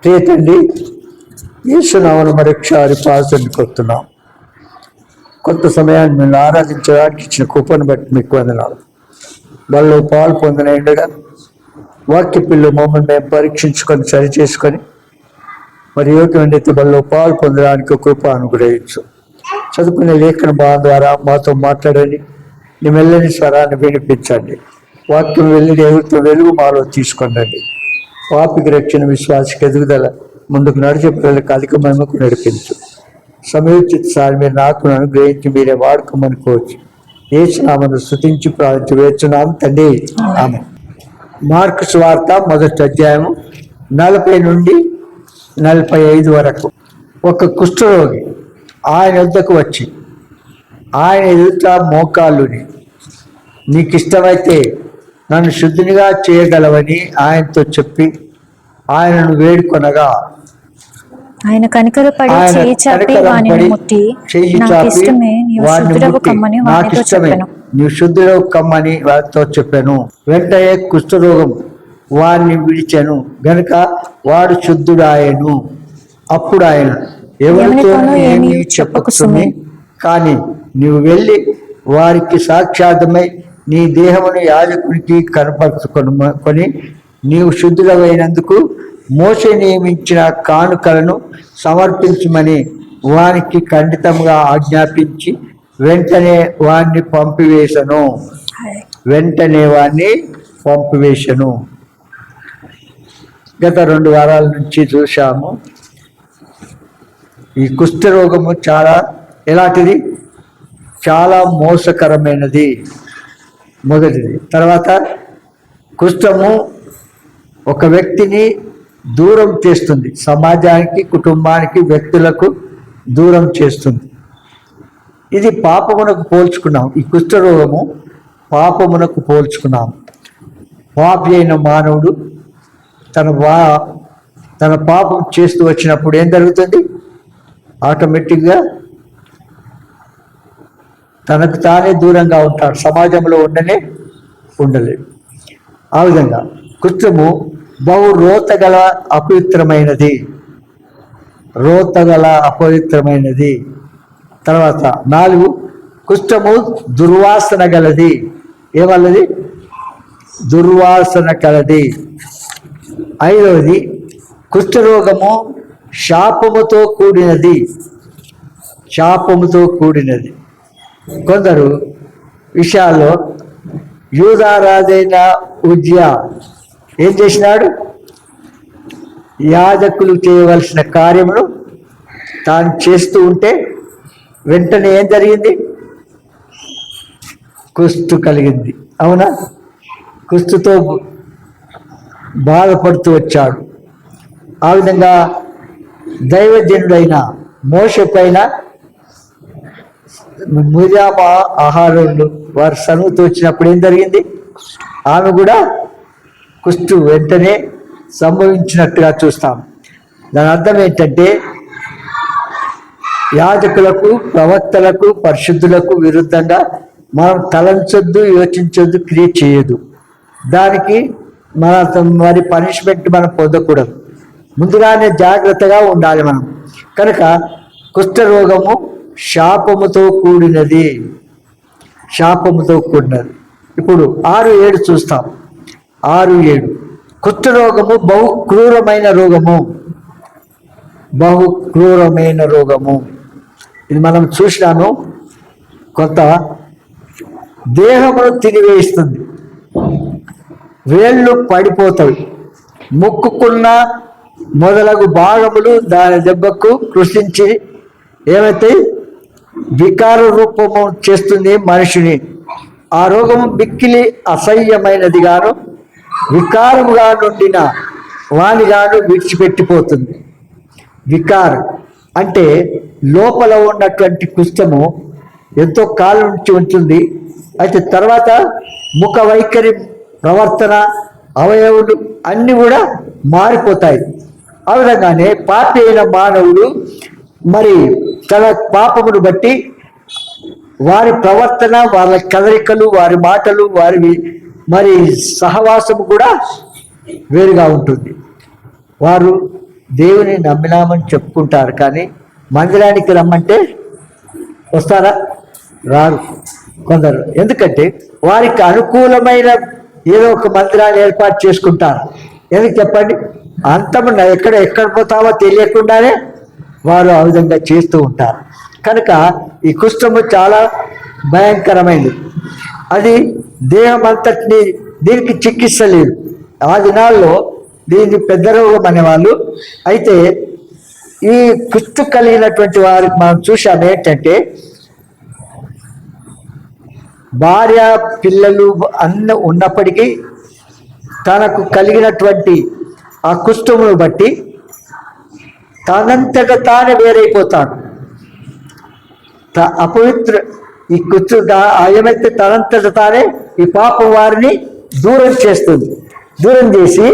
ప్రియ తండ్రి, యేసునామమున మరొకసారి పాదసన్నిధికి వస్తున్నాం. కొంత సమయాన్ని మేము ఆరాధించడానికి ఇచ్చిన కృపను బట్టి మీకు వందనాలు. వాళ్ళు పాలు పొందినగా వాక్య పిల్లలు మమ్మల్ని మేము పరీక్షించుకొని సరి చేసుకొని మరి యోగ్యమైనైతే వాళ్ళు పాలు పొందడానికి కృప అనుగ్రహించు. చదువుకునే లేఖన భావం ద్వారా మాతో మాట్లాడండి. నీ మెల్లని స్వరాన్ని వినిపించండి. వాక్యం వెళ్ళి దేవుడితో వెలుగు మాలో తీసుకొనండి. పాపికి రక్షణ, విశ్వాసకి ఎదుగుదల, ముందుకు నడిచే పిల్లలకు అధిక మహిమకు నడిపించు. సమయోచిత సారి మీరు నాకు అనుగ్రహించి మీరే వాడుకోమనుకోవచ్చు. యేసునామమున స్తుతించి ప్రార్థించి వేచున్నాం తండ్రి, ఆమేన్. మార్కు సువార్త 1వ అధ్యాయం 40 నుండి 45 వరకు. ఒక కుష్ఠరోగి ఆయన వద్దకు వచ్చి ఆయన ఎదుట మోకాళ్ళుని, నీకు ఇష్టమైతే నన్ను శుద్ధినిగా చేయగలవని ఆయనతో చెప్పి ఆయనను వేడుకొనగా ఆయన కనికరపడి చెయ్యి చాపి వానిని ముట్టి, నాకు ఇష్టమే, నీవు శుద్ధుడవు కమ్మని వానితో చెప్పెను. నీవు శుద్ధుడవు కమ్మని వారితో చెప్పాను. వెంటనే కుష్ఠరోగం వారిని విడిచెను గనుక వాడు శుద్ధుడాయను. అప్పుడు ఆయన, ఎవరితో ఏమీ చెప్పకు సుమి, కానీ నీవు వెళ్ళి వారికి సాక్షాత్మై నీ దేహమును యాజకునికి కనపరుచుకొని నీవు శుద్ధుడమైనందుకు మోసే నియమించిన కానుకలను సమర్పించమని వానికి ఖండితంగా ఆజ్ఞాపించి వెంటనే వాణ్ణి పంపివేశను. గత 2 వారాల నుంచి చూశాము. ఈ కుష్ఠరోగము చాలా ఎలాంటిది, చాలా మోసకరమైనది. మొదటిది. తర్వాత కుష్ఠము ఒక వ్యక్తిని దూరం చేస్తుంది, సమాజానికి, కుటుంబానికి, వ్యక్తులకు దూరం చేస్తుంది. ఇది పాపమునకు పోల్చుకున్నాం. ఈ కుష్ఠరోగము పాపమునకు పోల్చుకున్నాం. పాపి అయిన మానవుడు తన పాపం చేస్తూ వచ్చినప్పుడు ఏం జరుగుతుంది? ఆటోమేటిక్గా తనకు తానే దూరంగా ఉంటాడు, సమాజంలో ఉండలేడు. ఆ విధంగా కుష్ఠము బహు రోతగల అపవిత్రమైనది. తర్వాత 4, కుష్ఠము దుర్వాసన గలది. ఏమన్నది? దుర్వాసన కలది. 5వది, కుష్ఠరోగము శాపముతో కూడినది. కొందరు విషయాల్లో యూదారాజైన ఉజ్జియా ఏం చేసినాడు? యాజకులు చేయవలసిన కార్యమును తాను చేస్తూ ఉంటే వెంటనే ఏం జరిగింది? కుష్ఠు కలిగింది. అవునా? కుష్ఠుతో బాధపడుతూ వచ్చాడు. ఆ విధంగా దైవజనుడైన మోషే పైన మిర్యామ ఆహారులు వారు సనువుతూ వచ్చినప్పుడు ఏం జరిగింది? ఆమె కూడా కుష్ఠు వెంటనే సంభవించినట్టుగా చూస్తాం. దాని అర్థం ఏంటంటే, యాజకులకు, ప్రవక్తలకు, పరిశుద్ధులకు విరుద్ధంగా మనం తలంచొద్దు, యోచించొద్దు, క్రియ చేయదు. దానికి మరి పనిష్మెంట్ మనం పొందకూడదు. ముందుగానే జాగ్రత్తగా ఉండాలి మనం. కనుక కుష్ఠరోగము శాపముతో కూడినది. ఇప్పుడు 6-7 చూస్తాం. 6-7. కుష్ఠరోగము బహు క్రూరమైన రోగము. ఇది మనం చూసినాము. కొంత దేహమును తినివేస్తుంది, వేళ్ళు పడిపోతాయి, ముక్కుకున్న మొదలగు భాగములు దాని దెబ్బకు కృషించి ఏమైతే వికార రూపము చేస్తుంది మనిషిని. ఆ రోగము మిక్కిలి అసహ్యమైనది గాను వికారముగా నుండిన వానిగాను విడిచిపెట్టిపోతుంది. వికారం అంటే లోపల ఉన్నటువంటి కుష్ఠము ఎంతో కాలం నుంచి ఉంటుంది. అయితే తర్వాత ముఖ వైఖరి, ప్రవర్తన, అవయవులు అన్నీ కూడా మారిపోతాయి. ఆ విధంగానే పాపి అయిన మానవుడు మరి తన పాపమును బట్టి వారి ప్రవర్తన, వాళ్ళ కదలికలు, వారి మాటలు, వారి మరి సహవాసము కూడా వేరుగా ఉంటుంది. వారు దేవుని నమ్మినామని చెప్పుకుంటారు, కానీ మందిరానికి రమ్మంటే వస్తారా? రారు కొందరు. ఎందుకంటే వారికి అనుకూలమైన ఏదో ఒక మందిరాన్ని ఏర్పాటు చేసుకుంటారు. ఎందుకు చెప్పండి? అంతము ఎక్కడ పోతామో తెలియకుండానే వారు ఆ విధంగా చేస్తూ ఉంటారు. కనుక ఈ కుష్ఠము చాలా భయంకరమైనది. అది దేహం అంతటిని, దీనికి చికిత్స లేదు. ఆ దినాల్లో దీన్ని పెద్ద రోగం అనేవాళ్ళు. అయితే ఈ కుష్ఠు కలిగినటువంటి వారికి మనం చూసాము ఏంటంటే, భార్య పిల్లలు అన్నీ ఉన్నప్పటికీ తనకు కలిగినటువంటి ఆ కుష్ఠమును బట్టి తనంతట తానే వేరైపోతాడు. అపవిత్ర ఈ కుష్ఠు ఏమైతే తనంతట తానే ఈ పాపం వారిని దూరం చేస్తుంది. దూరం చేసి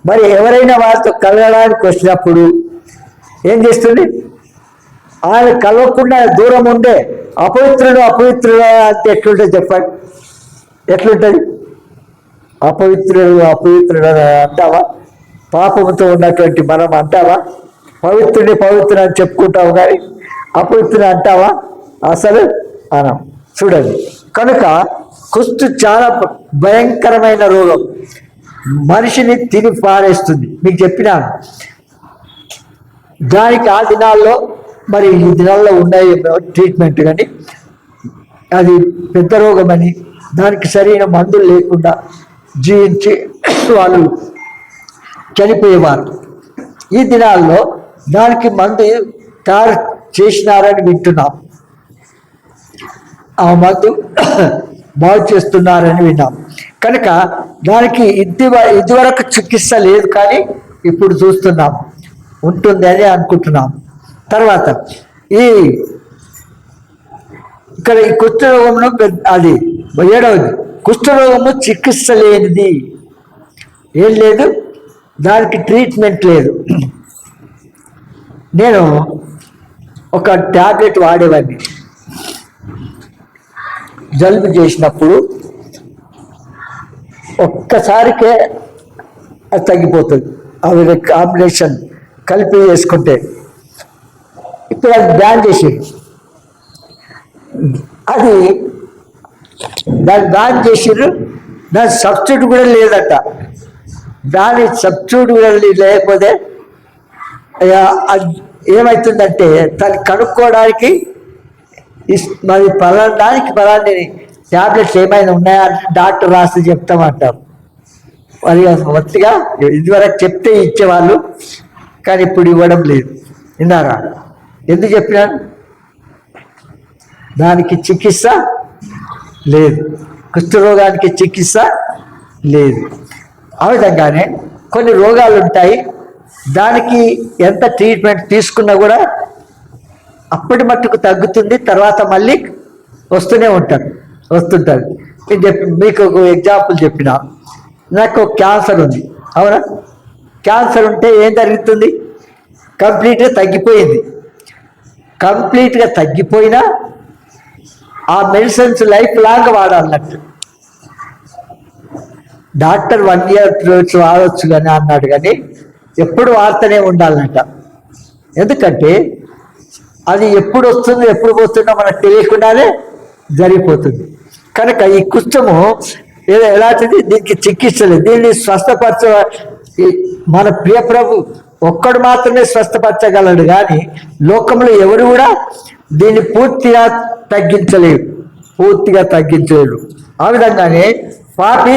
మరి ఎవరైనా వారితో కలగడానికి వచ్చినప్పుడు ఏం చేస్తుంది? ఆయన కలవకుండా దూరం ఉండే అపవిత్రుడు అంటే ఎట్లుంటుంది చెప్పండి? ఎట్లుంటుంది? అపవిత్రుడు అంటావా? పాపంతో ఉన్నటువంటి మనం అంటావా? పవిత్రుడి అని చెప్పుకుంటావు, కానీ అపవిత్రుడు అంటావా? అసలు అనం. చూడండి, కనుక కుష్ఠు చాలా భయంకరమైన రోగం, మనిషిని తిని పారేస్తుంది. మీకు చెప్పినాను. దానికి ఆ దినాల్లో, మరి ఈ దినాల్లో ఉన్నాయి ట్రీట్మెంట్, కానీ అది పెద్ద రోగమని దానికి సరైన మందులు లేకుండా జీవించి వాళ్ళు చనిపోయేవారు. ఈ దినాల్లో దానికి మందు తయారు చేసినారని వింటున్నాం. ఆ మందు బాగు చేస్తున్నారని విన్నాం. కనుక దానికి ఇదివరకు చికిత్స లేదు, కానీ ఇప్పుడు చూస్తున్నాం ఉంటుంది అని అనుకుంటున్నాం. తర్వాత ఇక్కడ ఈ కుష్ఠరోగంలో అది 7వది, కుష్ఠరోగము చికిత్స లేనిది. ఏం లేదు, దానికి ట్రీట్మెంట్ లేదు. నేను ఒక ట్యాబ్లెట్ వాడేవాడిని జలుబు చేసినప్పుడు. ఒక్కసారికే అది తగ్గిపోతుంది, అవి కాంబినేషన్ కలిపి వేసుకుంటే. ఇప్పుడు అది బ్యాన్ చేసేది. దాన్ని బ్యాన్ చేసిర్రు. దాని సబ్స్టిట్యూట్ కూడా లేదట. దాని సబ్స్టిట్యూట్ కూడా లేకపోతే ఏమవుతుందంటే దాన్ని కనుక్కోవడానికి మరి దానికి ట్యాబ్లెట్స్ ఏమైనా ఉన్నాయా డాక్టర్ రాసి చెప్తామంటారు. మరి మొత్తిగా ఇదివరకు చెప్తే ఇచ్చేవాళ్ళు, కానీ ఇప్పుడు ఇవ్వడం లేదు. విన్నారా? ఎందుకు చెప్పినాను? దానికి చికిత్స లేదు, కుష్ఠరోగానికి చికిత్స లేదు. ఆ విధంగానే కొన్ని రోగాలు ఉంటాయి, దానికి ఎంత ట్రీట్మెంట్ తీసుకున్నా కూడా అప్పటి మట్టుకు తగ్గుతుంది, తర్వాత మళ్ళీ వస్తుంటుంది. మీకు ఒక ఎగ్జాంపుల్ చెప్పిన, నాకు క్యాన్సర్ ఉంది, అవునా? క్యాన్సర్ ఉంటే ఏం జరుగుతుంది? కంప్లీట్గా తగ్గిపోయింది. కంప్లీట్గా తగ్గిపోయినా ఆ మెడిసిన్స్ లైఫ్ లాంగ్ వాడాలన్నట్టు. డాక్టర్ 1 year వాడవచ్చు కానీ అన్నాడు, కానీ ఎప్పుడు వాడుతూనే ఉండాలన్నట. ఎందుకంటే అది ఎప్పుడు వస్తుందో ఎప్పుడు పోతుందో మనకు తెలియకుండానే జరిగిపోతుంది. కనుక ఈ కుష్ఠము ఎలాంటిది? దీనికి చికిత్స లేదు. దీన్ని స్వస్థపరచ మన ప్రియ ప్రభు ఒక్కడు మాత్రమే స్వస్థపరచగలడు, కానీ లోకంలో ఎవరు కూడా దీన్ని పూర్తిగా తగ్గించలేడు. ఆ విధంగానే పాపి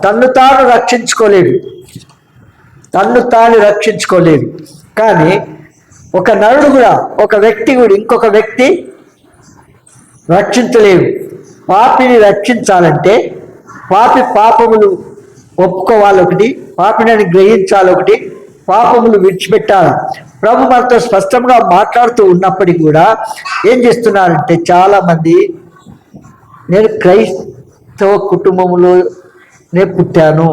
తన్ను తాను రక్షించుకోలేదు. కానీ ఒక నరుడు కూడా, ఒక వ్యక్తి కూడా ఇంకొక వ్యక్తి రక్షించలేడు. పాపిని రక్షించాలంటే పాపములు ఒప్పుకోవాలొకటి, పాపిని గ్రహించాలొకటి, పాపములు విడిచిపెట్టాలి. ప్రభు మనతో స్పష్టంగా మాట్లాడుతూ ఉన్నప్పటికీ కూడా ఏం చేస్తున్నారంటే చాలామంది, నేను క్రైస్తవ కుటుంబంలోనే పుట్టాను,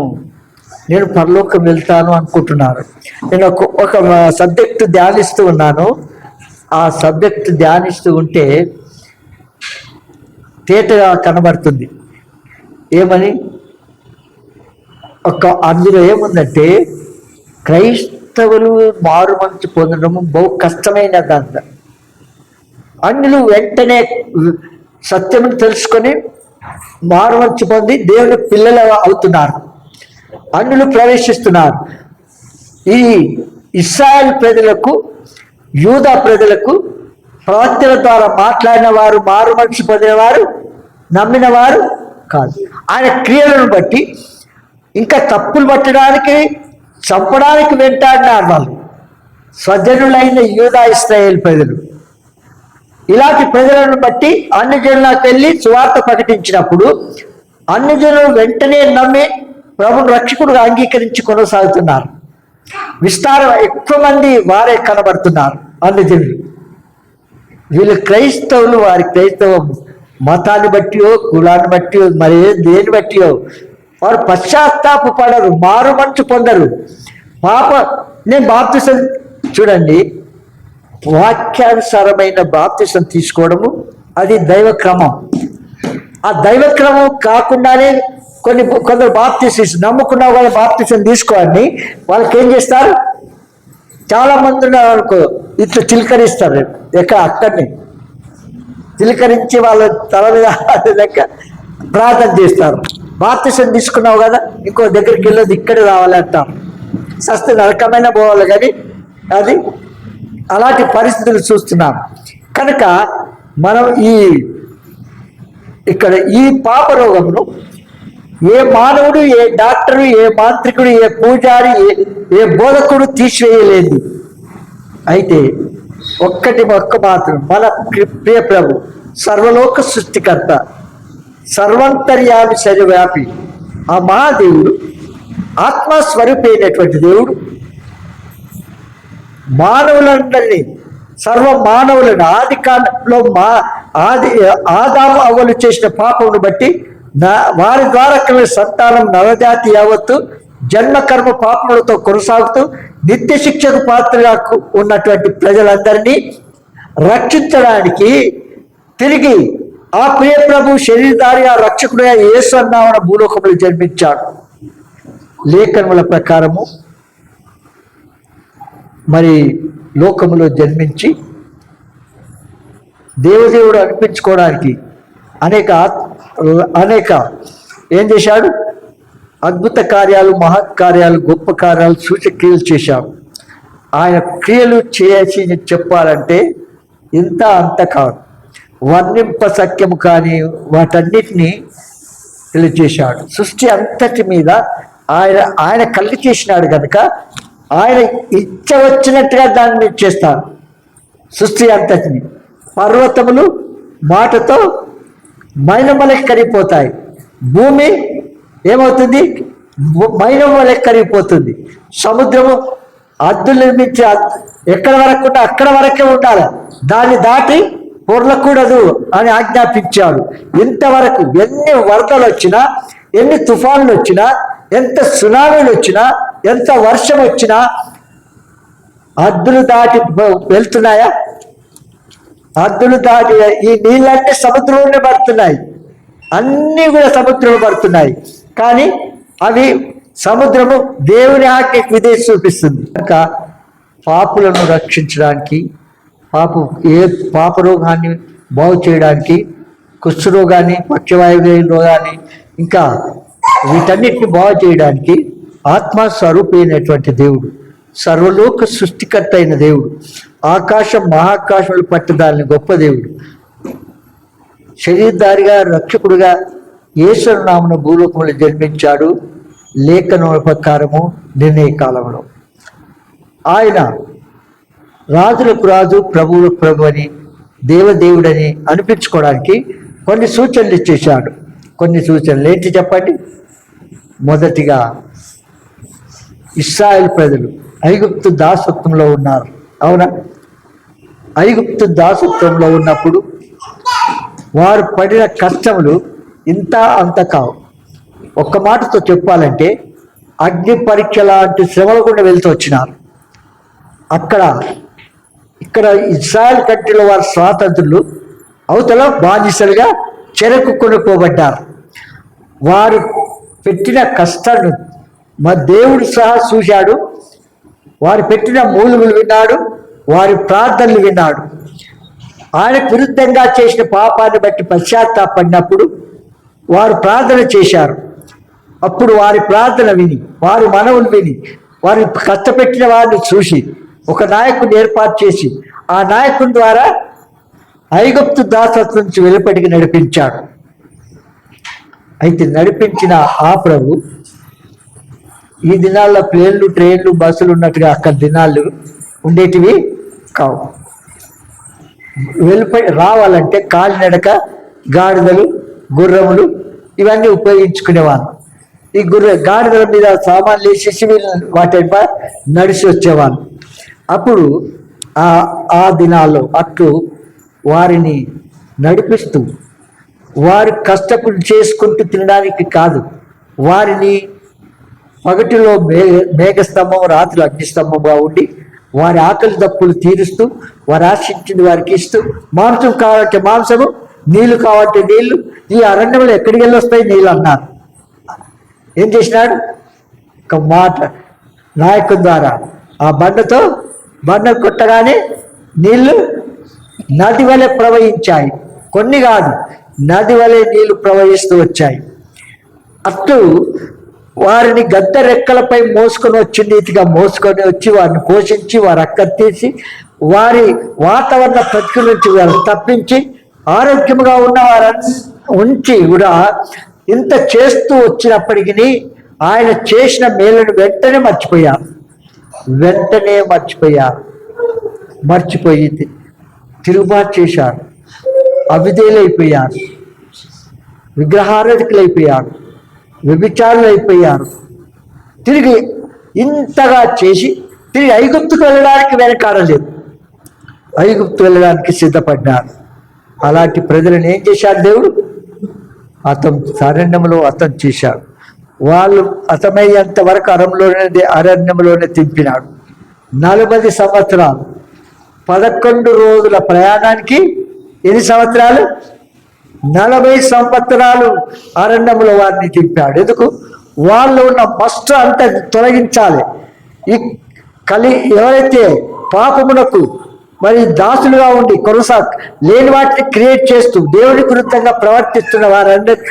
నేను పరలోకం వెళ్తాను అనుకుంటున్నారు. నేను ఒక సబ్జెక్టు ధ్యానిస్తూ ఉన్నాను. ఆ సబ్జెక్టు ధ్యానిస్తూ ఉంటే తేటగా కనబడుతుంది. ఏమని? అందులో ఏముందంటే క్రైస్తవులు మారు మనసు పొందడము బహు కష్టమైనదంట. అన్యులు వెంటనే సత్యమును తెలుసుకొని మారు మనసు పొంది దేవుని పిల్లలు అవుతున్నారు, అన్యులు ప్రవేశిస్తున్నారు. ఈ ఇశ్రాయేలు ప్రజలకు, యూదా ప్రజలకు ప్రవక్తల ద్వారా మాట్లాడిన వారు మారు మనసు పొందిన వారు, నమ్మిన వారు కాదు. ఆయన క్రియలను బట్టి ఇంకా తప్పులు పట్టడానికి, చంపడానికి వెంటాడినారు వాళ్ళు, స్వజనులైన యూదా ఇశ్రాయేలు ప్రజలు. ఇలాంటి ప్రజలను బట్టి అన్ని జనులకు వెళ్ళి సువార్త ప్రకటించినప్పుడు అన్ని జనులు వెంటనే నమ్మి ప్రభుని రక్షకుడుగా అంగీకరించి కొనసాగుతున్నారు. విస్తారం ఎక్కువ మంది వారే కనబడుతున్నారు అన్ని జనులు. వీళ్ళు క్రైస్తవులు, వారి క్రైస్తవ మతాన్ని బట్టియో, కులాన్ని బట్టియో, మరి దేని బట్టియో వారు పశ్చాత్తాప పడరు, మారు మనసు పొందరు. నేను బాప్తిసం, చూడండి, వాక్యానుసారమైన బాప్తిసం తీసుకోవడము అది దైవక్రమం. ఆ దైవక్రమం కాకుండానే కొందరు బాప్తిసం నమ్ముకున్న వాళ్ళు బాప్తిసం తీసుకోవాలని వాళ్ళకి ఏం చేస్తారు, చాలా మంది ఉన్నారు ఇట్లా చిలకరిస్తారు, అక్కడిని చిలకరించి వాళ్ళ తల మీద లెక్క ప్రార్థన చేస్తారు. బాప్తిసం తీసుకున్నావు కదా, ఇంకో దగ్గరికి వెళ్ళదు, ఇక్కడే రావాలి అంటారు. సస్తే నరకమైన పోవాలి, కానీ అది అలాంటి పరిస్థితులు చూస్తున్నాం. కనుక మనం ఇక్కడ ఈ పాప రోగమును ఏ మానవుడు, ఏ డాక్టరు, ఏ మాంత్రికుడు, ఏ పూజారి, ఏ బోధకుడు తీసివేయలేదు. అయితే ఒక్క మాత్రం మన ప్రియ ప్రభు, సర్వలోక సృష్టికర్త, సర్వంతర్యామి, సర్వవ్యాపి ఆ మహాదేవుడు, ఆత్మస్వరూపైనటువంటి దేవుడు మానవులందరినీ, సర్వ మానవులను ఆది కాలంలో ఆదాము అవ్వలు చేసిన పాపమును బట్టి వారి ద్వారా కలిగిన సంతానం నరజాతి యావత్తు జన్మకర్మ పాపములతో కొనసాగుతూ నిత్య శిక్షకు పాత్రగా ఉన్నటువంటి ప్రజలందరినీ రక్షించడానికి తిరిగి ఆ ప్రియ ప్రభు శరీరధారిగా రక్షకుడిగా యేసు అన్నామన భూలోకములు జన్మించాడు. లేఖనముల ప్రకారము మరి లోకములో జన్మించి దేవదేవుడు అనిపించుకోవడానికి అనేక ఏం చేశాడు, అద్భుత కార్యాలు, మహత్ కార్యాలు, గొప్ప కార్యాలు, సూచక్రియలు చేశాడు. ఆయన క్రియలు చేసి చెప్పాలంటే ఇంత అంత కాదు, వర్ణింప సఖ్యము కానీ వాటన్నిటినీ తెలియజేశాడు. సృష్టి అంతటి మీద ఆయన కళ్ళు చేసినాడు కనుక ఆయన ఇచ్చ వచ్చినట్టుగా దాన్ని చేస్తాడు. సృష్టి అంతటిని పర్వతములు మాటతో మైనమలకి కరిగిపోతాయి, భూమి ఏమవుతుంది, మైనమలకి కరిగిపోతుంది, సముద్రము అద్దులు నిర్మించి ఎక్కడ వరకు ఉంటే అక్కడ వరకే ఉండాలి, దాన్ని దాటి పొర్లకూడదు అని ఆజ్ఞాపించాడు. ఇంతవరకు ఎన్ని వరదలు వచ్చినా, ఎన్ని తుఫాన్లు వచ్చినా, ఎంత సునామీలు వచ్చినా, ఎంత వర్షం వచ్చినా హద్దులు దాటి వెళ్తున్నాయా? హద్దులు దాటి ఈ నీళ్ళన్నీ సముద్రంలోనే పడుతున్నాయి, అన్నీ కూడా సముద్రంలో పడుతున్నాయి. కానీ అవి సముద్రము దేవుని ఆజ్ఞకి విధేయత చూపిస్తుంది. కనుక పాపులను రక్షించడానికి, పాప రోగాన్ని బాగు చేయడానికి, కుష్ఠరోగాన్ని, పక్షవాయు రోగాన్ని, ఇంకా వీటన్నిటిని బాగు చేయడానికి ఆత్మస్వరూపైనటువంటి దేవుడు, సర్వలోక సృష్టికర్త అయిన దేవుడు, ఆకాశం మహాకాశములు పట్టుదాలని గొప్ప దేవుడు, శరీరధారిగా రక్షకుడుగా యేసు నామమున భూలోకములో జన్మించాడు. లేఖనముల ప్రకారము నిర్ణయ కాలంలో ఆయన రాజులకు రాజు, ప్రభువులకు ప్రభు అని, దేవదేవుడని అనిపించుకోవడానికి కొన్ని సూచనలు ఇచ్చేశాడు. కొన్ని సూచనలు ఏంటి చెప్పండి? మొదటిగా, ఇశ్రాయేలు ప్రజలు ఐగుప్తు దాసత్వంలో ఉన్నారు, అవునా? ఐగుప్తు దాసత్వంలో ఉన్నప్పుడు వారు పడిన కష్టములు ఇంత అంత కావు. ఒక్క మాటతో చెప్పాలంటే అగ్ని పరీక్ష లాంటి శ్రమలు కూడా వెళ్తూ వచ్చినారు. ఇక్కడ ఇశ్రాయేల్ కంట్రీలో వారి స్వాతంత్రులు, అవతల బానిసలుగా చెరకు కొనుక్కోబడ్డారు. వారు పెట్టిన కష్టాన్ని మా దేవుడు సహా చూశాడు. వారు పెట్టిన మూలుగులు విన్నాడు, వారి ప్రార్థనలు విన్నాడు. ఆయనకు విరుద్ధంగా చేసిన పాపాన్ని బట్టి పశ్చాత్తాపడినప్పుడు వారు ప్రార్థన చేశారు. అప్పుడు వారి ప్రార్థన విని, వారి మనవులు విని, వారి కష్టపెట్టిన వారిని చూసి ఒక నాయకుడిని ఏర్పాటు చేసి ఆ నాయకుని ద్వారా ఐగుప్తు దాసత్వం నుంచి వెలుపటికి నడిపించాడు. అయితే నడిపించిన ఆ ప్రభు ఈ దినాల్లో ప్లేన్లు, ట్రైన్లు, బస్సులు ఉన్నట్టుగా అక్కడ దినాలు ఉండేటివి కావు. రావాలంటే కాలినడక, గాడిదలు, గుర్రములు ఇవన్నీ ఉపయోగించుకునేవాళ్ళు. ఈ గాడిదల మీద సామాన్లు వేసేసి వాటి నడిచి వచ్చేవాళ్ళు. అప్పుడు ఆ దినాల్లో అట్లు వారిని నడిపిస్తూ వారి కష్టపడి చేసుకుంటూ తినడానికి కాదు, వారిని పగటిలో మేఘస్తంభం, రాత్రి అగ్నిస్తంభంగా ఉండి వారి ఆకలి దప్పులు తీరుస్తూ వారు ఆశించింది వారికి ఇస్తూ, మాంసం కావాలంటే మాంసము, నీళ్లు కావాలంటే నీళ్లు. ఈ అరణ్యంలో ఎక్కడికి వెళ్ళి వస్తాయి నీళ్ళు అన్నారు. ఏం చేసినాడు? ఒక మాట నాయకుని ద్వారా ఆ బండ కొట్టగానే నీళ్లు నది వలె ప్రవహించాయి. కొన్ని కాదు, నది వలె నీళ్లు ప్రవహిస్తూ వచ్చాయి. అట్లు వారిని గద్ద రెక్కలపై మోసుకొని వచ్చి నీతిగా మోసుకొని వచ్చి వారిని పోషించి వారు అక్కర్తీసి వారి వాతావరణ ప్రతికూల నుంచి వారు తప్పించి ఆరోగ్యంగా ఉన్న వారిని ఉంచి కూడా ఇంత చేస్తూ వచ్చినప్పటికీ ఆయన చేసిన మేలును వెంటనే మర్చిపోయి తిరుగుబాటు చేశారు, అవిధేయులైపోయారు, విగ్రహారాధికులైపోయారు, వ్యభిచారులు అయిపోయారు. తిరిగి ఇంతగా చేసి తిరిగి ఐగుప్తుకు వెళ్ళడానికి వెనకాడలేదు, ఐగుప్తు వెళ్ళడానికి సిద్ధపడ్డారు. అలాంటి ప్రజలను ఏం చేశాడు దేవుడు? అరణ్యంలో చేశాడు. వాళ్ళు అతమయ్యేంత వరకు అరణ్యంలోనే తింపినాడు. 40 సంవత్సరాలు 11 రోజుల ప్రయాణానికి ఎన్ని సంవత్సరాలు? 40 సంవత్సరాలు అరణ్యంలో వారిని తింపాడు. ఎందుకు? వాళ్ళు ఉన్న మస్ట్ అంతా తొలగించాలి. ఈ ఎవరైతే పాపమునకు మరి దాసులుగా ఉండి లేని వాటిని క్రియేట్ చేస్తూ దేవుని విరుద్ధంగా ప్రవర్తిస్తున్న వారందరూ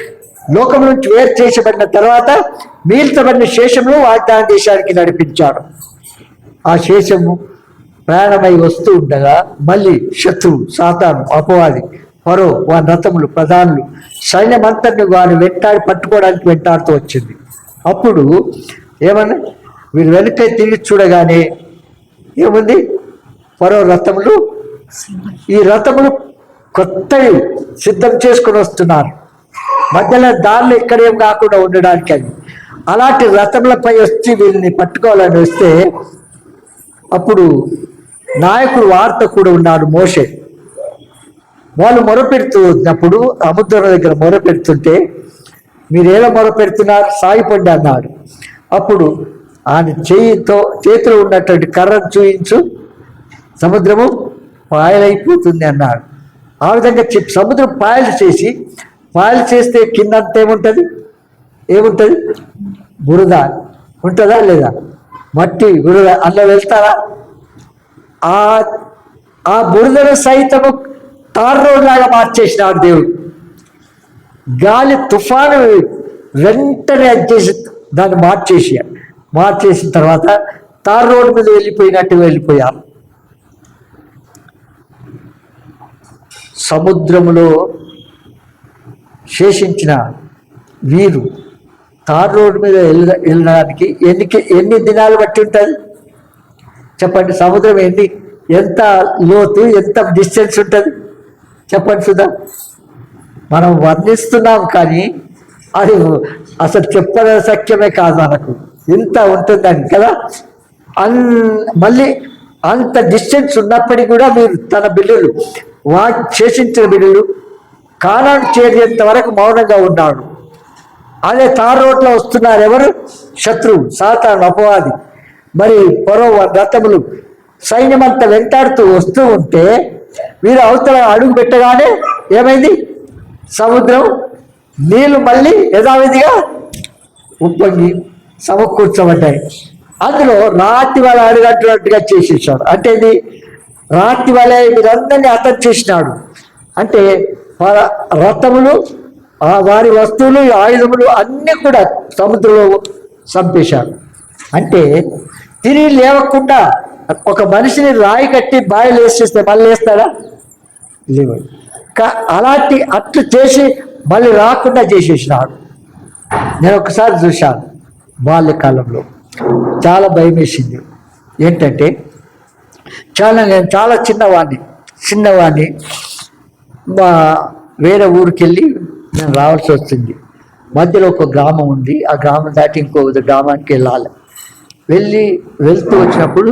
లోకం నుంచి వేరు చేసబడిన తర్వాత మిగిల్చబడిన శేషమును వాగ్దాన దేశానికి నడిపించాడు. ఆ శేషము ప్రయాణమై వస్తూ ఉండగా మళ్ళీ శత్రువు, సాతాను, అపవాది, ఫరో, వారి రథములు, ప్రధానులు, సైన్యమంతరిని వారిని పట్టుకోవడానికి వెంటాడుతూ వచ్చింది. అప్పుడు ఏమన్నా వీరు వెనుక తిరిగి చూడగానే ఏముంది? ఫరో రథములు, ఈ రథములు కొత్తవి సిద్ధం చేసుకుని వస్తున్నారు. మధ్యలో దారిలో ఎక్కడేం కాకుండా ఉండడానికి అని. అలాంటి రథములపై వచ్చి వీళ్ళని పట్టుకోవాలని వస్తే అప్పుడు నాయకుడు వార్త కూడా ఉన్నాడు, మోషే. వాళ్ళు మొరపెడుతున్నప్పుడు సముద్రం దగ్గర మొరపెడుతుంటే మీరేలా మొరపెడుతున్నారు? సాగిపోండి అన్నాడు. అప్పుడు ఆయన చేతిలో ఉన్నటువంటి కర్రను చూయించు, సముద్రము పాయలైపోతుంది అన్నాడు. ఆ విధంగా సముద్రం పాయలు చేస్తే కిందంతా ఏముంటుంది? బురద ఉంటుందా లేదా? మట్టి, బురద. అందులో వెళ్తారా? ఆ బురదను సైతము తార్ రోడ్ లాగా మార్చేసినాడు దేవుడు. గాలి తుఫాను వెంటనే చేసి దాన్ని మార్చేసిన తర్వాత తార్ రోడ్డు మీద వెళ్ళిపోయారు. సముద్రములో శేషించిన వీరు తార్ రోడ్డు మీద వెళ్ళడానికి ఎన్ని దినాలు బట్టి ఉంటుంది చెప్పండి? సముద్రం ఎంత లోతు, ఎంత డిస్టెన్స్ ఉంటుంది చెప్పండి సుధా? మనం వర్ణిస్తున్నాం కానీ అది అసలు చెప్పడం సఖ్యమే కాదు మనకు. ఇంత ఉంటుందని కదా. మళ్ళీ అంత డిస్టెన్స్ ఉన్నప్పటికీ కూడా మీరు తన బిడ్డలు శేషించిన బిడ్డలు కానాను చేరేంత వరకు మౌనంగా ఉన్నాడు. అదే తార్ రోడ్లో వస్తున్నారు ఎవరు? శత్రువు, సాతాను, అపవాది, మరి ఫరో రథములు, సైన్యమంతా వెంటాడుతూ వస్తూ ఉంటే వీరు అవతల అడుగు పెట్టగానే ఏమైంది? సముద్రం నీళ్లు మళ్ళీ యథావిధిగా ఉప్పొంగి సమకూర్చబడ్డాయి. అందులో రాతి వల అడుగట్టున్నట్టుగా చేసేసాడు. అంటే ఇది రాతి వల వీరందరినీ హతం చేసినాడు. అంటే రథములు, వారి వస్తువులు, ఆయుధములు అన్నీ కూడా సముద్రంలో చంపేశాడు. అంటే తిరిగి లేవకుండా ఒక మనిషిని రాయి కట్టి బావిలో వేసేస్తే మళ్ళీ వేస్తాడా? లేవాడు. అట్లు చేసి మళ్ళీ రాకుండా చేసేసినాడు. నేను ఒకసారి చూశాను బాల్యకాలంలో, చాలా భయం వేసింది. ఏంటంటే నేను చాలా చిన్నవాడిని మా వేరే ఊరికి వెళ్ళి నేను రావాల్సి వచ్చింది. మధ్యలో ఒక గ్రామం ఉంది, ఆ గ్రామం దాటి ఇంకో గ్రామానికి వెళ్తూ వచ్చినప్పుడు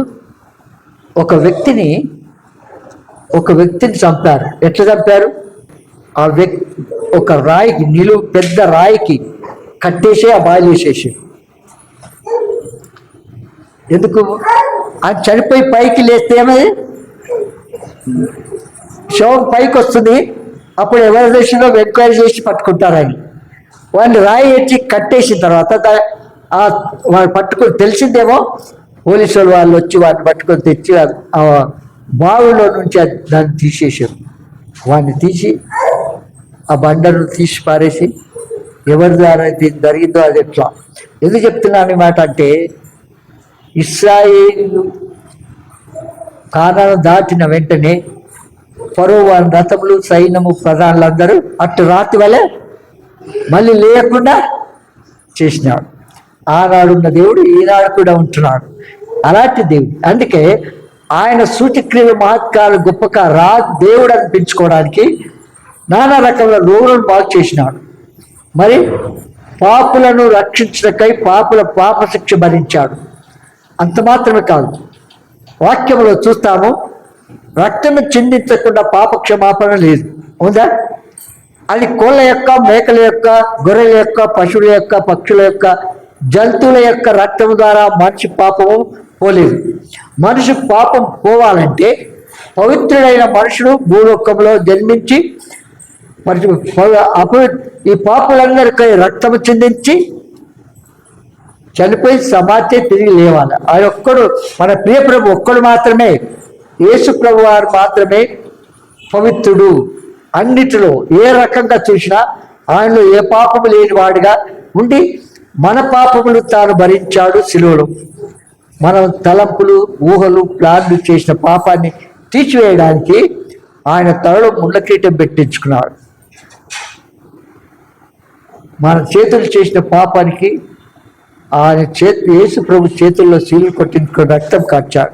ఒక వ్యక్తిని చంపారు. ఎట్లా చంపారు? ఆ వ్యక్తి ఒక రాయికి పెద్ద రాయికి కట్టేసి ఆ బాయిలు వేసేసి, ఎందుకు అది చనిపోయి పైకి లేస్తే ఏమది శవం పైకి వస్తుంది. అప్పుడు ఎవరి దేశంలో ఎంక్వైరీ చేసి పట్టుకుంటారని వాళ్ళు రాయి ఎచ్చి కట్టేసిన తర్వాత వాడు పట్టుకొని తెలిసిందేమో పోలీసు వాళ్ళు వచ్చి వాడిని పట్టుకొని తెచ్చి ఆ బావిలో నుంచి దాన్ని తీసేసారు. వాడిని తీసి ఆ బండను తీసి పారేసి ఎవరి ద్వారా దీన్ని జరిగిందో అది ఎట్లా ఎందుకు చెప్తున్నాను ఈ మాట అంటే, ఇశ్రాయేలు కానాను దాటిన వెంటనే ఫరో వారి రథములు, సైన్యము, ప్రధానులందరూ అటు రాతి వలె మళ్ళీ లేకుండా చేసినాడు. ఆనాడున్న దేవుడు ఈనాడు కూడా ఉంటున్నాడు. అలాంటి దేవుడు. అందుకే ఆయన సూచక్రియలు, మహత్కాలు, గొప్పగా దేవుడు అనిపించుకోవడానికి నానా రకాల రోగులను బాగు చేసినాడు. మరి పాపులను రక్షించటకై పాప శిక్ష భరించాడు. అంత మాత్రమే కాదు, వాక్యంలో చూస్తాము, రక్తము చిందించకుండా పాప క్షమాపణ లేదు. ఉందా? అది కోళ్ళ యొక్క, మేకల యొక్క, గొర్రెల యొక్క, పశువుల యొక్క, పక్షుల యొక్క, జంతువుల యొక్క రక్తము ద్వారా మనిషి పాపము పోలేదు. మనిషి పాపం పోవాలంటే పవిత్రుడైన మనుషుడు భూలోకంలో జన్మించి అప్పుడు ఈ పాపులందరికీ రక్తము చిందించి చనిపోయి సమాధి తిరిగి లేవాలి. ఆయన ఒక్కడు, మన ప్రియ ప్రభు ఒక్కడు మాత్రమే, యేసు ప్రభు వారు మాత్రమే పవిత్రుడు. అన్నిటిలో ఏ రకంగా చూసినా ఆయనలో ఏ పాపము లేని వాడిగా ఉండి మన పాపములు తాను భరించాడు శిలువలో. మనం తలంపులు, ఊహలు, ప్లాన్లు చేసిన పాపాన్ని తీసివేయడానికి ఆయన తలలో ముళ్ళ కిరీటం పెట్టించుకున్నాడు. మన చేతులు చేసిన పాపానికి ఆయన యేసు ప్రభు చేతుల్లో సీలు కొట్టించుకుని రక్తం కార్చాడు.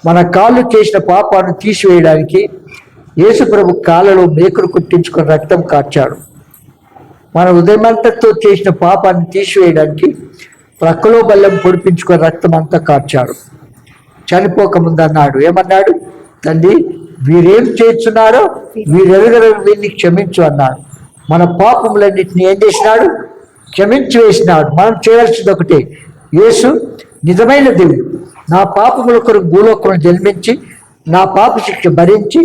మన కాళ్ళు చేసిన పాపాన్ని తీసివేయడానికి యేసు ప్రభు కాళ్ళలో మేకులు కుట్టించుకొని రక్తం కార్చాడు. మన ఉదయమంతతో చేసిన పాపాన్ని తీసివేయడానికి ప్రక్కలో బల్లెం పొడిపించుకొని రక్తం అంతా కార్చాడు. చనిపోకముందు అన్నాడు, ఏమన్నాడు? తండ్రి, వీరేం చేస్తున్నారో వీరెరుగరు, వీరిని క్షమించు అన్నాడు. మన పాపములన్నింటినీ ఏం చేసినాడు? క్షమించి వేసినాడు. మనం చేయవలసింది ఒకటే, యేసు నిజమైన దేవుడు, నా పాపముల కొరకు భూలోకంలో జన్మించి నా పాప శిక్ష భరించి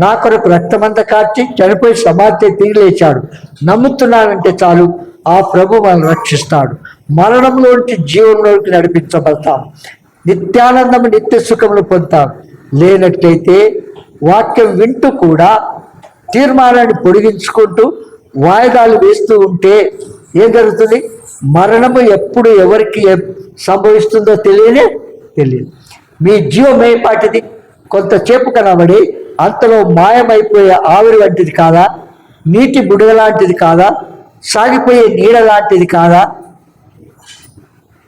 నా కొరకు రక్తమంతా కార్చి చనిపోయి సమాధి తిరిగి లేచాడు. నమ్ముతున్నానంటే చాలు, ఆ ప్రభు మనల్ని రక్షిస్తాడు. మరణంలోంచి జీవంలోకి నడిపించబడతాం. నిత్యానందము, నిత్య సుఖములు పొందుతాం. లేనట్లయితే వాక్యం వింటూ కూడా తీర్మానాన్ని పొడిగించుకుంటూ వాయిదాలు వేస్తూ ఉంటే ఏం జరుగుతుంది? మరణము ఎప్పుడు ఎవరికి సంభవిస్తుందో తెలియదు. మీ జీవం ఏపాటిది? కొంతసేపు కనబడి అంతలో మాయమైపోయే ఆవిరి వంటిది కాదా? నీటి బుడగ లాంటిది కాదా? సాగిపోయే నీడ లాంటిది కాదా?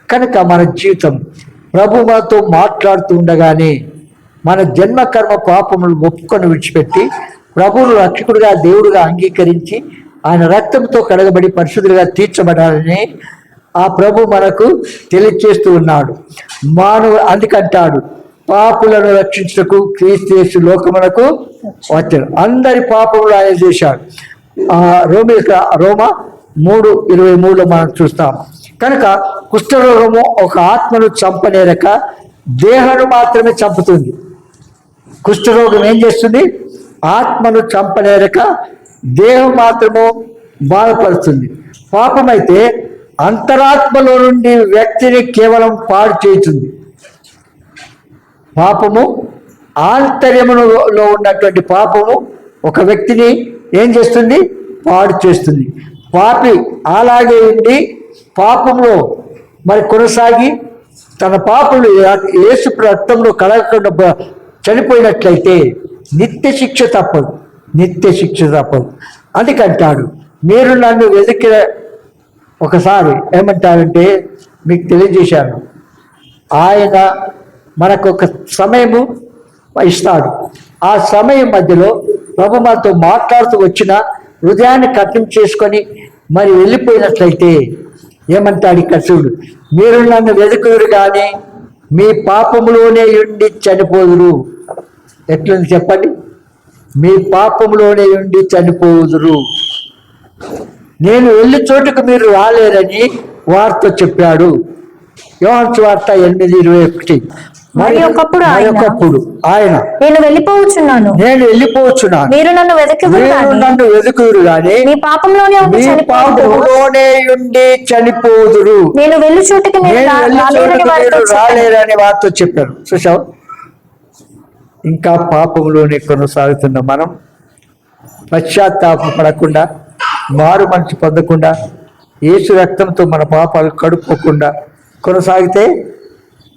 కనుక మన జీవితం ప్రభు మనతో మాట్లాడుతూ ఉండగానే మన జన్మకర్మ పాపములు ఒప్పుకొని విడిచిపెట్టి ప్రభువును రక్షకుడిగా, దేవుడిగా అంగీకరించి ఆయన రక్తంతో కడగబడి పరిశుద్ధులుగా తీర్చబడాలని ఆ ప్రభు మనకు తెలియచేస్తూ ఉన్నాడు. అందుకంటాడు, పాపులను రక్షించుటకు క్రీస్తు యేసు లోకమునకు వచ్చాడు. అందరి పాపములు ఆయన చేశాడు. రోమా 3:23 మనం చూస్తాం. కనుక కుష్ఠరోగము ఒక ఆత్మను చంపనేరక దేహను మాత్రమే చంపుతుంది. కుష్ఠరోగం ఏం చేస్తుంది? ఆత్మను చంపనేరక దేహం మాత్రము బాధపరుస్తుంది. పాపమైతే అంతరాత్మలో నుండి వ్యక్తిని కేవలం పాడు చేస్తుంది. పాపము ఆంతర్యములో ఉన్నటువంటి పాపము ఒక వ్యక్తిని ఏం చేస్తుంది? పాడు చేస్తుంది. పాపి అలాగే ఉండి పాపంలో మరి కొనసాగి తన పాపలు యేసు రక్తంలో కలగకుండా చనిపోయినట్లయితే నిత్య శిక్ష తప్పదు, నిత్య శిక్ష తప్పదు. అందుకంటాడు, మీరు నన్ను వెతికిన ఒకసారి ఏమంటారంటే మీకు తెలియజేశాను, ఆయన మనకు ఒక సమయము ఇస్తాడు. ఆ సమయం మధ్యలో ప్రభు మనతో మాట్లాడుతూ వచ్చిన హృదయాన్ని కఠినం చేసుకొని మరి వెళ్ళిపోయినట్లయితే ఏమంటాడు ఇక్కడ చూడు, మీరు నన్ను వెతుకుదురు కానీ మీ పాపములోనే ఉండి చనిపోదురు. ఎట్లుంది చెప్పండి? మీ పాపములోనే ఉండి చనిపోదురు. నేను వెళ్ళి చోటుకు మీరు రాలేరని వారితో చెప్పాడు. యోహాను సువార్త 8:21. మరి ఒకప్పుడు ఆయన నేను వెళ్ళిపోవచ్చున్నాను, మీరు నన్ను వెతుకుదురు గాని మీ పాపంలోనే ఉండి చనిపోదురు. నేను వెళ్ళి చోటుకి రాలేరని వారితో చెప్పారు. చూసావు, ఇంకా పాపంలోనే కొనసాగుతున్న మనం పశ్చాత్తాపడకుండా, మారు మనసు పొందకుండా, యేసు రక్తంతో మన పాపాలు కడుక్కోకుండా కొనసాగితే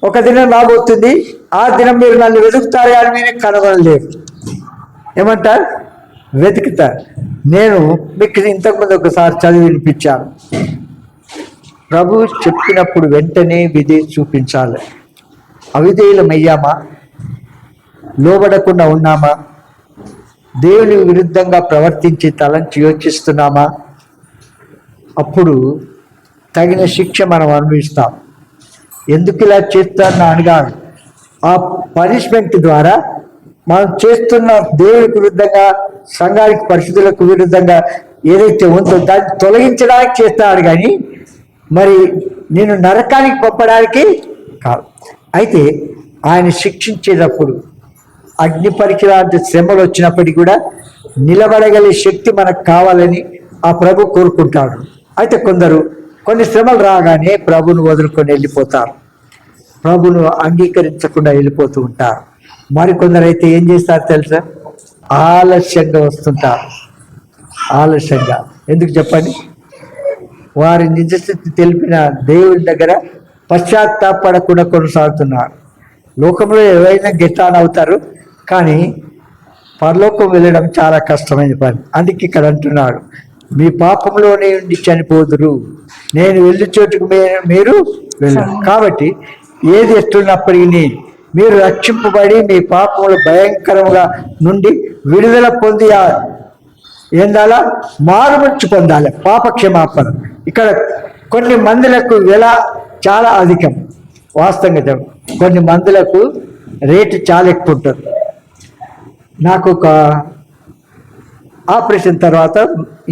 ఒక దినం రాబోతుంది. ఆ దినం మీరు నన్ను వెతుకుతారు కానీ మీరు కనబడలేరు. ఏమంటారు? వెతుకుతారు. నేను మీకు ఇంతకుముందు ఒకసారి చదివి వినిపించాను. ప్రభు చెప్పినప్పుడు వెంటనే విధేయత చూపించాలి. అవిధేయులమయ్యామా? లోబడకుండా ఉన్నామా? దేవుని విరుద్ధంగా ప్రవర్తించి తలంచి యోచిస్తున్నామా? అప్పుడు తగిన శిక్ష మనం అనుభవిస్తాం. ఎందుకు ఇలా చేస్తారని అడిగాడు. ఆ పనిష్మెంట్ ద్వారా మనం చేస్తున్న దేవునికి విరుద్ధంగా, సంఘానికి పరిస్థితులకు విరుద్ధంగా ఏదైతే ఉందో దాన్ని తొలగించడానికి చేస్తాడు కానీ మరి నేను నరకానికి పంపడానికి కాదు. అయితే ఆయన శిక్షించేటప్పుడు అగ్ని పరీక్షలాంటి శ్రమలు వచ్చినప్పటికీ కూడా నిలబడగలిగే శక్తి మనకు కావాలని ఆ ప్రభు కోరుకుంటాడు. అయితే కొన్ని శ్రమలు రాగానే ప్రభును వదులుకొని వెళ్ళిపోతారు, ప్రభును అంగీకరించకుండా వెళ్ళిపోతూ ఉంటారు. మరికొందరు అయితే ఏం చేస్తారు తెలుసా? ఆలస్యంగా వస్తుంటారు. ఆలస్యంగా ఎందుకు చెప్పండి? వారి నిజస్థితి తెలిపిన దేవుడి దగ్గర పశ్చాత్తాపడకుండా కొనసాగుతున్నారు. లోకంలో ఎవరైనా గెట్టాన్ అవుతారు, కానీ పరలోకం వెళ్ళడం చాలా కష్టమైన పని. అందుకే ఇక్కడ అంటున్నాడు, మీ పాపంలోనే ఉండి చనిపోదురు, నేను వెళ్ళి చోటుకు మీరు వెళ్ళారు. కాబట్టి ఏది ఎట్లున్నప్పటికీ మీరు రక్షింపబడి మీ పాపములు భయంకరంగా నుండి విడుదల పొంది ఏందాలా? మారుమర్చి పొందాలి, పాప క్షమాపణ. ఇక్కడ కొన్ని మందులకు వెల చాలా అధికం. వాస్తవంగా కొన్ని మందులకు రేటు చాలా ఎక్కువ ఉంటుంది. నాకు ఒక ఆపరేషన్ తర్వాత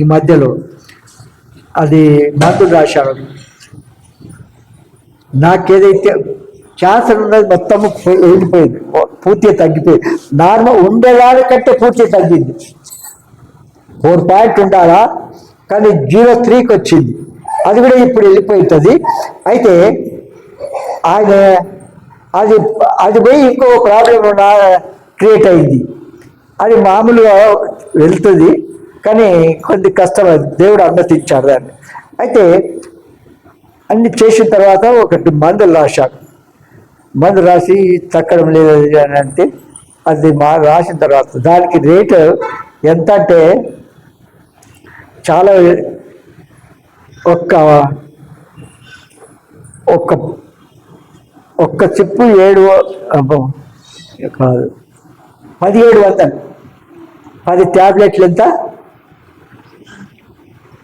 ఈ మధ్యలో అది మందులు రాశాడు. నాకేదైతే క్యాన్సర్ ఉన్నది మొత్తము వెళ్ళిపోయింది, పూర్తిగా తగ్గిపోయింది. నార్మల్ ఉండేవాడికంటే పూర్తిగా తగ్గింది. 4 ఉండాలా, కానీ 0.3కి వచ్చింది. అది కూడా ఇప్పుడు వెళ్ళిపోతుంది. అయితే ఆయన అది పోయి ఇంకో ప్రాబ్లం క్రియేట్ అయింది. అది మామూలుగా వెళ్తుంది, కానీ కొంత కష్టం. దేవుడు అనుమతించాడు దాన్ని. అయితే అన్ని చేసిన తర్వాత ఒకటి మందులు రాశాడు. మందు రాసి తక్కడం లేదు అని అంటే అది రాసిన తర్వాత దానికి రేటు ఎంత అంటే చాలా ఒక్క చిప్పు 1700. 10 ట్యాబ్లెట్లు ఎంత?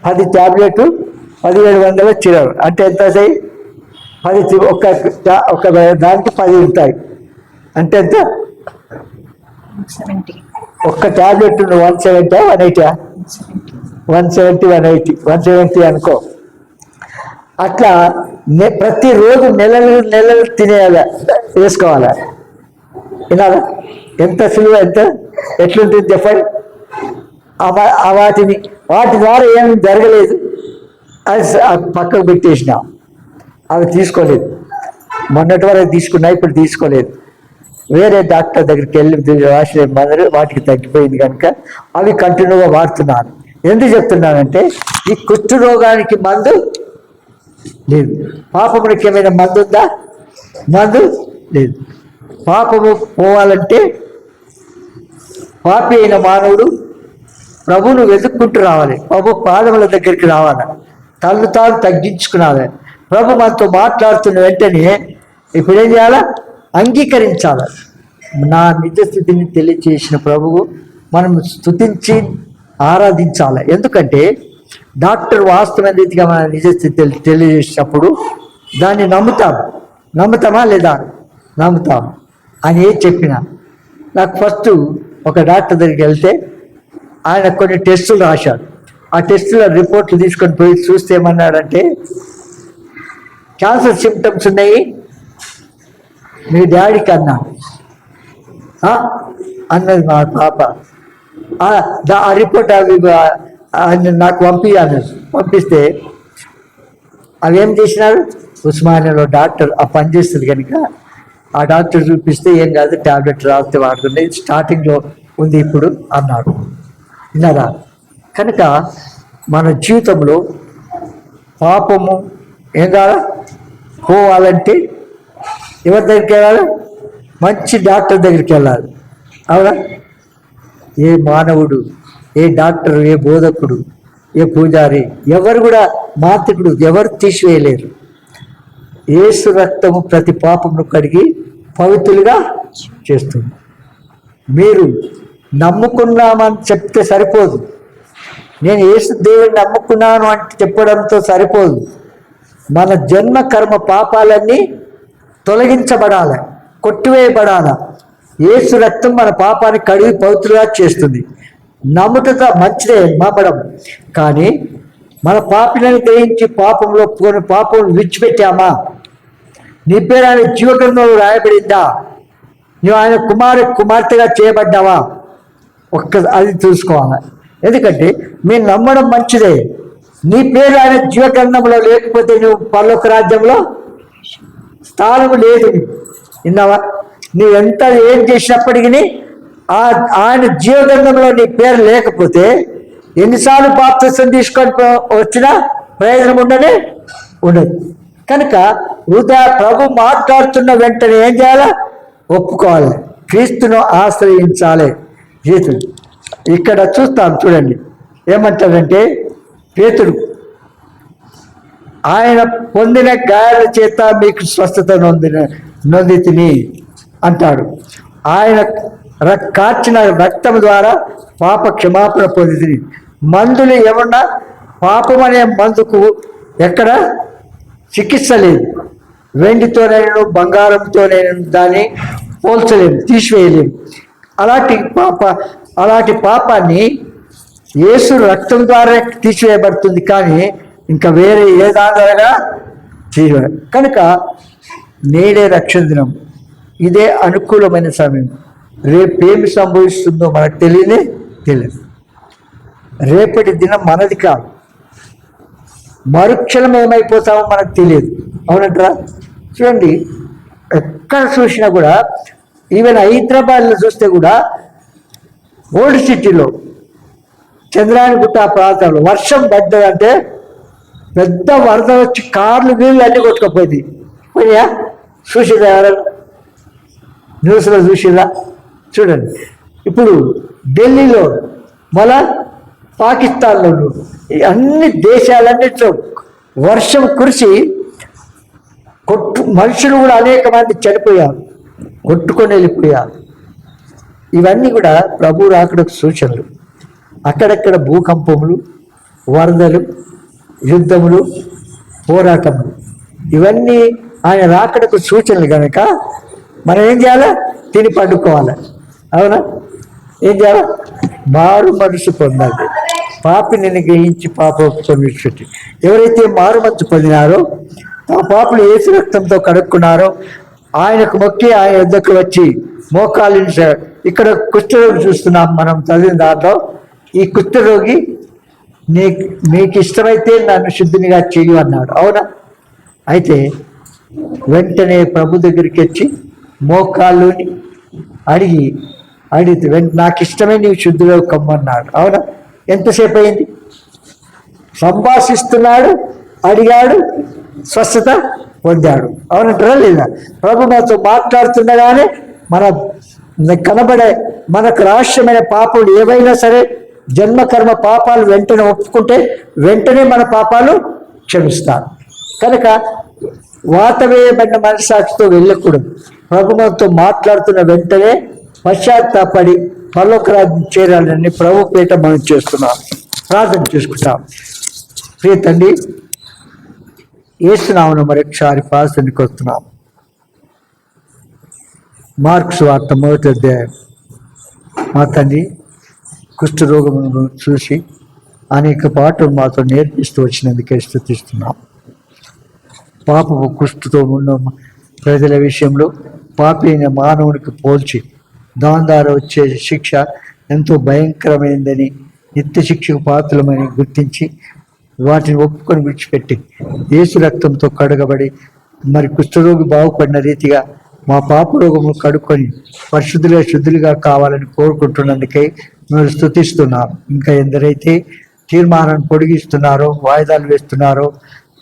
10 ట్యాబ్లెట్లు 1700 చిరలు అంటే ఎంత అవుతాయి? 10 ఒక దానికి 10 ఉంటాయి అంటే ఎంత? 70. ఒక్క ట్యాబ్లెట్ 170 180 170 180 170 అనుకో. అట్లా ప్రతిరోజు నెలలు తినేయాలి, వేసుకోవాలి. వినాలా? ఎంత సులువు, ఎంత ఎట్లుంటుంది చెప్పండి. వాటి ద్వారా ఏమి జరగలేదు. అది పక్కకు పెట్టేసిన. అవి తీసుకోలేదు, మొన్నటి వరకు తీసుకున్నా, ఇప్పుడు తీసుకోలేదు. వేరే డాక్టర్ దగ్గరికి వెళ్ళి రాసిన మందులు వాటికి తగ్గిపోయింది కనుక అవి కంటిన్యూగా వాడుతున్నాను. ఎందుకు చెప్తున్నానంటే ఈ కుష్టు రోగానికి మందు లేదు. పాపమునికి ఏమైనా మందు ఉందా? మందు లేదు. పాపము పోవాలంటే పాపి అయిన మానవుడు ప్రభువును వెతుక్కుంటూ రావాలి, ప్రభు పాదముల దగ్గరికి రావాలి, తల్లు తాను తగ్గించుకున్నాలి. ప్రభు మనతో మాట్లాడుతున్న వెంటనే ఇప్పుడు ఏం చేయాలా? అంగీకరించాలి. నా నిజ స్థితిని తెలియచేసిన ప్రభువు మనం స్తుతించి ఆరాధించాలి. ఎందుకంటే డాక్టర్ వాస్తవ రీతిగా మన నిజ స్థితి తెలియజేసినప్పుడు దాన్ని నమ్ముతామా లేదా? నమ్ముతాం అని ఏం చెప్పినా. నాకు ఫస్ట్ ఒక డాక్టర్ దగ్గరికి వెళ్తే ఆయన కొన్ని టెస్టులు రాశాడు. ఆ టెస్టుల రిపోర్ట్లు తీసుకొని పోయి చూస్తే ఏమన్నాడంటే, క్యాన్సర్ సిమ్టమ్స్ ఉన్నాయి మీ డాడీకి అన్నది మా పాప. ఆ రిపోర్ట్ అవి నాకు పంపిస్తే అవి ఏం చేసినారు? ఉస్మానియాలో డాక్టర్ ఆ పనిచేస్తుంది కనుక ఆ డాక్టర్ చూపిస్తే ఏం కాదు, ట్యాబ్లెట్ రాస్తే వాడుతుంది, స్టార్టింగ్లో ఉంది ఇప్పుడు అన్నాడు. విన్నారా? కనుక మన జీవితంలో పాపము ఏం కాదా పోవాలంటే ఎవరి దగ్గరికి వెళ్ళాలి? మంచి డాక్టర్ దగ్గరికి వెళ్ళాలి. అవునా? ఏ మానవుడు, ఏ డాక్టర్, ఏ బోధకుడు, ఏ పూజారి, ఎవరు కూడా మాంత్రికుడు ఎవరు తీసివేయలేరు. యేసు రక్తము ప్రతి పాపమును కడిగి పవిత్రులుగా చేస్తుంది. మీరు నమ్ముకున్నామని చెప్తే సరిపోదు. నేను యేసు దేవుడిని నమ్ముకున్నాను అంటే చెప్పడంతో సరిపోదు. మన జన్మ కర్మ పాపాలన్నీ తొలగించబడాలి, కొట్టివేయబడాలి. యేసు రక్తం మన పాపాన్ని కడిగి పవిత్రులుగా చేస్తుంది. నమ్ముట మంచిదే నమ్మడం, కానీ మన పాపిలను గ్రహించి పాపంలో కొన్ని పాపం విడిచిపెట్టామా? నీ పేరు ఆయన జీవగ్రంథంలో రాయబడిందా? నువ్వు ఆయన కుమార్తెగా చేయబడ్డావా? అది చూసుకోవాలి. ఎందుకంటే మీరు నమ్మడం మంచిదే, నీ పేరు ఆయన జీవగ్రంథంలో లేకపోతే నువ్వు పరలోక రాజ్యంలో స్థానం లేదు. విన్నావా? నువ్వు ఎంత ఏం చేసినప్పటికీ ఆయన జీవగ్రంథంలో నీ పేరు లేకపోతే ఎన్నిసార్లు బాప్తిసం తీసుకొని వచ్చినా ప్రయోజనం ఉండదు. కనుక ప్రభు మాట్లాడుతున్న వెంటనే ఏం చేయాలా? ఒప్పుకోవాలి, క్రీస్తును ఆశ్రయించాలి. జీవితం ఇక్కడ చూస్తాం, చూడండి ఏమంటారంటే, పేతురు ఆయన పొందిన గాయాల చేత మీకు స్వస్థత నొందితిని అంటాడు. ఆయన కార్చిన రక్తం ద్వారా పాప క్షమాపణ పొందితిని. మందులు ఏమన్నా పాపం అనే మందుకు ఎక్కడ చికిత్స లేదు. వెండితోనైనా బంగారంతోనైనా దాన్ని పోల్చలేము, తీసివేయలేము. అలాంటి పాపాన్ని యేసు రక్తం ద్వారా తీసివేయబడుతుంది, కానీ ఇంకా వేరే ఏ దాని ద్వారా తీసివేయ. కనుక నేడే రక్షణ దినం, ఇదే అనుకూలమైన సమయం. రేపేమి సంభవిస్తుందో మనకు తెలియదు. రేపటి దినం మనది కాదు, మరుక్షణం ఏమైపోతామో మనకు తెలియదు. అవునంటారా? చూడండి, ఎక్కడ చూసినా కూడా, ఈవెన్ హైదరాబాద్లో చూస్తే కూడా ఓల్డ్ సిటీలో చంద్రాయణగుట్ట ఆ ప్రాంతంలో వర్షం పడ్డదంటే పెద్ద వరద వచ్చి కార్లు వీళ్ళు అన్నీ కొట్టుకపోయింది. పోయా చూసిరా? ఎవరైనా న్యూస్లో చూసిరా? చూడండి, ఇప్పుడు ఢిల్లీలో, మళ్ళా పాకిస్తాన్లో, అన్ని దేశాలన్నింటిలో వర్షం కురిసి మనుషులు కూడా అనేక మంది చనిపోయారు, కొట్టుకొని వెళ్ళిపోయారు. ఇవన్నీ కూడా ప్రభు రాకడకు సూచనలు. అక్కడక్కడ భూకంపములు, వరదలు, యుద్ధములు, పోరాటములు, ఇవన్నీ ఆయన రాకడకు సూచనలు కనుక మనం ఏం చేయాలా? తిని పండుకోవాలి. అవునా? ఏం చేయాలా? మారు మనసు పొందాలి. పాపిని గ్రహించి పాపం విడిచిపెట్టి, ఎవరైతే మారు మనసు పొందినారో, తమ పాపలు యేసు రక్తంతో కడుక్కున్నారో, ఆయనకు మొక్కి ఆయన వద్దకు వచ్చి మోకాలు. ఇక్కడ కుష్ఠరోగి చూస్తున్నాం మనం చదివిన దాంట్లో. ఈ కుష్ఠరోగి మీకు ఇష్టమైతే నన్ను శుద్ధినిగా చెయ్యి అన్నాడు. అవునా? అయితే వెంటనే ప్రభు దగ్గరికి వచ్చి మోకాళ్ళుని అడిగితే నాకు ఇష్టమే నీవు శుద్ధిలో కమ్మన్నాడు. అవునా? ఎంతసేపు అయింది? సంభాషిస్తున్నాడు, అడిగాడు, స్వస్థత పొందాడు. అవునంటారా లేదా? ప్రభు మనతో మాట్లాడుతుండగానే కనబడే మనకు రహస్యమైన పాపాలు ఏవైనా సరే, జన్మకర్మ పాపాలు వెంటనే ఒప్పుకుంటే వెంటనే మన పాపాలు క్షమిస్తాడు. కనుక వాతవేయబడిన మనస్సాక్షితో వెళ్ళకూడదు. ప్రభు మనతో మాట్లాడుతున్న వెంటనే పశ్చాత్తాపడి పరలోక రాజ్యం చేరాలని ప్రభు పేట మనం చేస్తున్నాం, ప్రార్థన చేసుకుంటాం. ప్రియ తండ్రి, యేసు నామమున మరొకసారి ప్రార్థనకు వస్తున్నాం. మార్కు సువార్త 1వ అధ్యాయం. మా తండ్రి, కుష్ఠరోగమును చూసి అనేక పాటలు మాతో నేర్పిస్తూ వచ్చినందుకే స్తుతిస్తున్నాం. పాపపు కుష్ఠతో ఉన్న ప్రజల విషయంలో పాపి అయిన మానవునికి పోల్చి దాని ద్వారా వచ్చే శిక్ష ఎంతో భయంకరమైందని, నిత్య శిక్షకు పాత్రలమని గుర్తించి వాటిని ఒప్పుకొని విడిచిపెట్టి యేసు రక్తంతో కడగబడి మరి కుష్ఠరోగి బాగుపడిన రీతిగా మా పాప రోగము కడుక్కొని శుద్ధులుగా కావాలని కోరుకుంటున్నందుకై మేము స్తుతిస్తున్నాం. ఇంకా ఎందరైతే తీర్మానాన్ని పొడిగిస్తున్నారో, వాయిదాలు వేస్తున్నారో,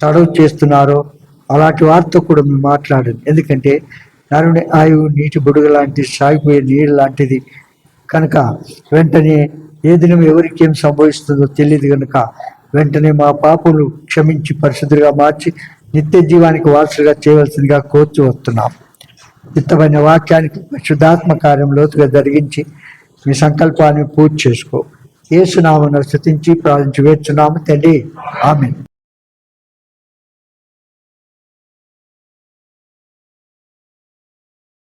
తడవు చేస్తున్నారో అలాంటి వారితో కూడా మేము మాట్లాడండి. ఎందుకంటే నరుని ఆయువు నీటి బుడుగ లాంటిది, సాగిపోయే నీరు లాంటిది. కనుక వెంటనే ఏ దినం ఎవరికి ఏం సంభవిస్తుందో తెలియదు. కనుక వెంటనే మా పాపములు క్షమించి పరిశుద్ధులుగా మార్చి నిత్య జీవానికి వారసులుగా చేయవలసిందిగా కోర్చు వస్తున్నాం. చిత్తమైన వాక్యానికి శుద్ధాత్మ కార్యం లోతుగా జరిగించి మీ సంకల్పాన్ని పూర్తి చేసుకో. యేసు నామమున స్తుతించి ప్రార్థించి వేడుచున్నాము తండ్రి. ఆమేన్.